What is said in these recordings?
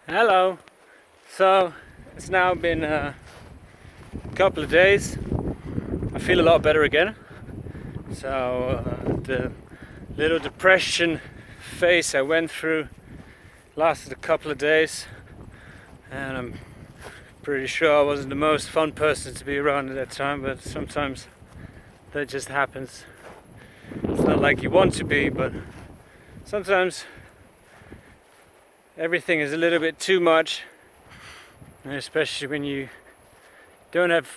Hello. So it's now been a couple of days. I feel a lot better again. So the little depression phase I went through lasted a couple of days, and I'm pretty sure I wasn't the most fun person to be around at that time, but sometimes that just happens. It's not like you want to be, but sometimes everything is a little bit too much, and especially when you don't have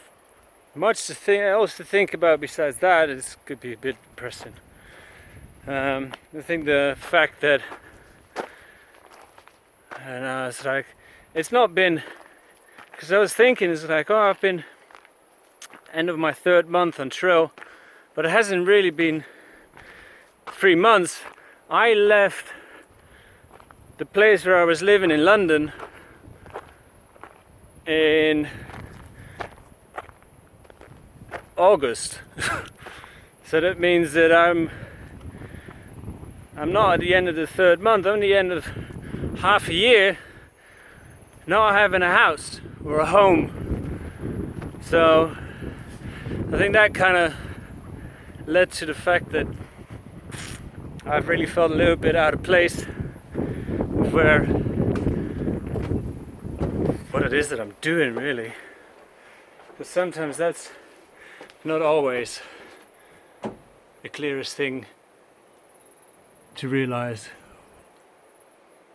much else to think about besides that, it could be a bit depressing. I think the fact that, and it's like, it's not been, because I was thinking, it's like, oh, I've been end of my third month on trail, but it hasn't really been 3 months. I left the place where I was living in London in August. So that means that I'm not at the end of the third month, I'm at the end of half a year not having a house or a home. So I think that kind of led to the fact that I've really felt a little bit out of place where what it is that I'm doing, really. Because sometimes that's not always the clearest thing to realize.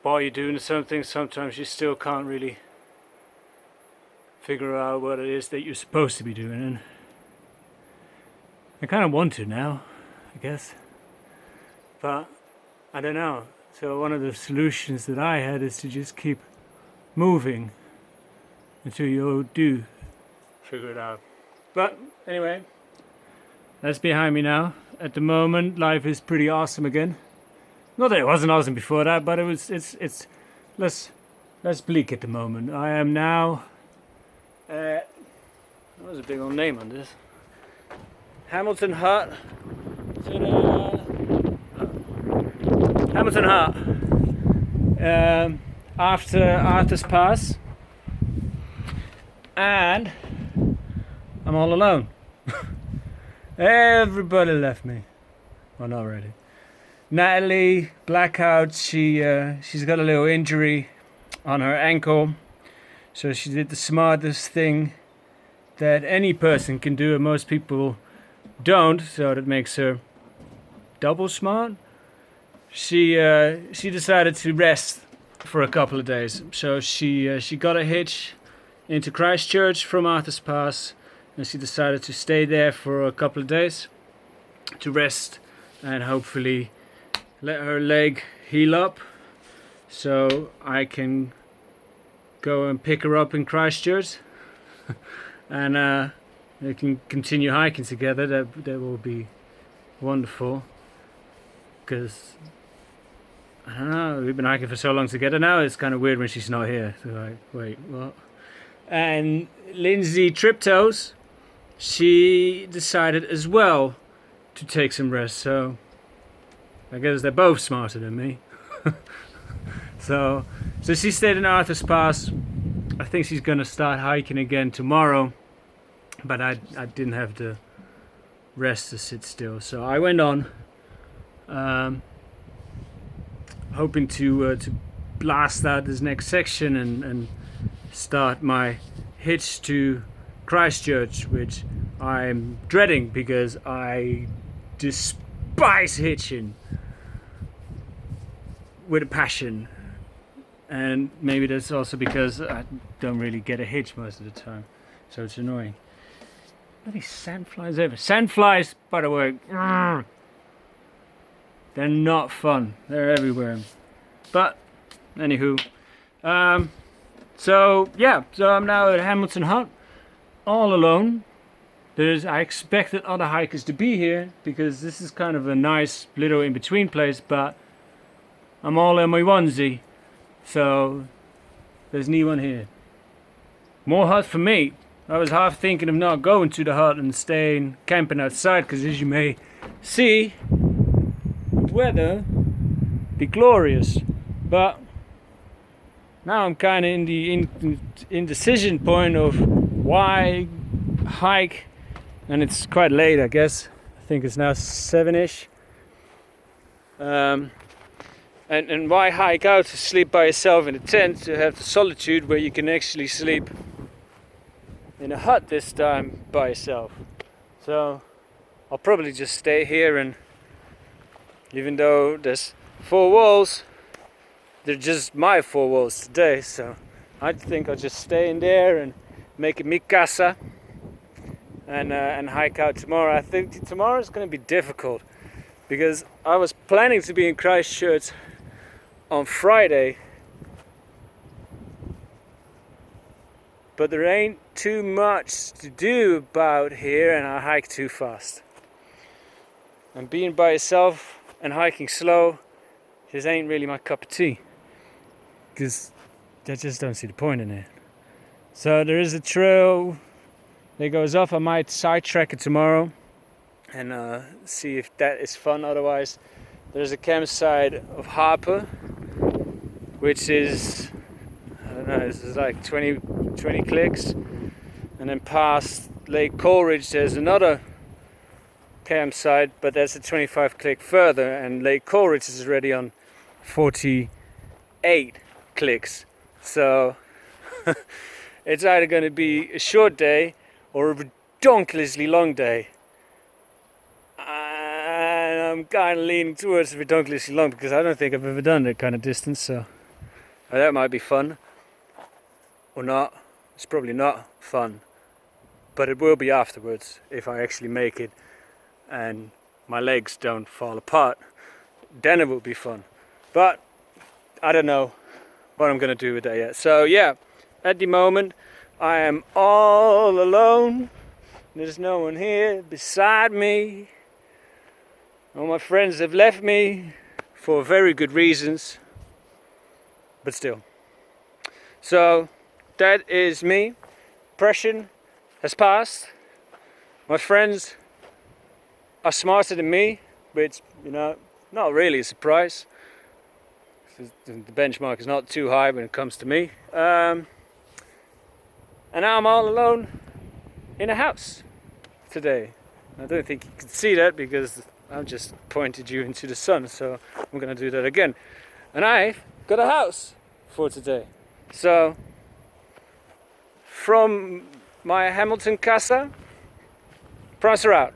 While you're doing something, sometimes you still can't really figure out what it is that you're supposed to be doing, and I kind of want to now, I guess, but I don't know. So one of the solutions that I had is to just keep moving until you do figure it out. But anyway, that's behind me now. At the moment, life is pretty awesome again. Not that it wasn't awesome before that, but it's less bleak at the moment. I am now at, what was a big old name on this? Hamilton Hut. Hamilton Hut. After Arthur's Pass, and I'm all alone. Everybody left me. Well, not really. Natalie, blackout. She's got a little injury on her ankle, so she did the smartest thing that any person can do, and most people don't. So that makes her double smart. She decided to rest for a couple of days. So she got a hitch into Christchurch from Arthur's Pass, and she decided to stay there for a couple of days to rest and hopefully let her leg heal up, so I can go and pick her up in Christchurch, and we can continue hiking together. That will be wonderful, because I don't know, we've been hiking for so long together now, it's kind of weird when she's not here. So like, wait, what? And Lindsay Triptoes, she decided as well to take some rest, so I guess they're both smarter than me. So she stayed in Arthur's Pass. I think she's gonna start hiking again tomorrow, but I didn't have the rest to sit still, so I went on, hoping to blast out this next section and start my hitch to Christchurch, which I'm dreading because I despise hitching with a passion, and maybe that's also because I don't really get a hitch most of the time, so it's annoying. Bloody sandflies ever. Sandflies, by the way, they're not fun. They're everywhere. But anywho, so I'm now at Hamilton Hut, all alone. I expected other hikers to be here because this is kind of a nice little in-between place, but I'm all in my onesie, so there's no one here. More hut for me. I was half thinking of not going to the hut and staying camping outside, because as you may see, the weather be glorious, but now I'm kind of in the indecision point of why hike, and it's quite late, I guess. I think it's now 7ish. And why hike out to sleep by yourself in a tent, to have the solitude where you can actually sleep in a hut this time by yourself. So I'll probably just stay here, and even though there's 4 walls, they're just my 4 walls today, so I think I'll just stay in there and make it mi casa and hike out tomorrow. I think tomorrow's going to be difficult because I was planning to be in Christchurch on Friday, but there ain't too much to do about here, and I hike too fast. And being by yourself and hiking slow just ain't really my cup of tea, because I just don't see the point in it. So there is a trail that goes up. I might sidetrack it tomorrow and see if that is fun. Otherwise, there's a campsite of Harper, which is, I don't know, it's like 20 clicks, and then past Lake Coleridge there's another campsite, but that's a 25 click further, and Lake Coleridge is already on 48 clicks. So it's either going to be a short day or a redonkulously long day, and I'm kind of leaning towards redonkulously long because I don't think I've ever done that kind of distance. So that might be fun or not. It's probably not fun, but it will be afterwards if I actually make it and my legs don't fall apart. Then it will be fun, but I don't know what I'm gonna do with that yet. So yeah, at the moment I am all alone. There's no one here beside me. All my friends have left me for very good reasons, but still. So that is me. Depression has passed. My friends are smarter than me, which, you know, not really a surprise. The benchmark is not too high when it comes to me. And now I'm all alone in a house today. I don't think you can see that because I've just pointed you into the sun, so I'm gonna do that again. And I've got a house for today. So from my Hamilton casa, price are out.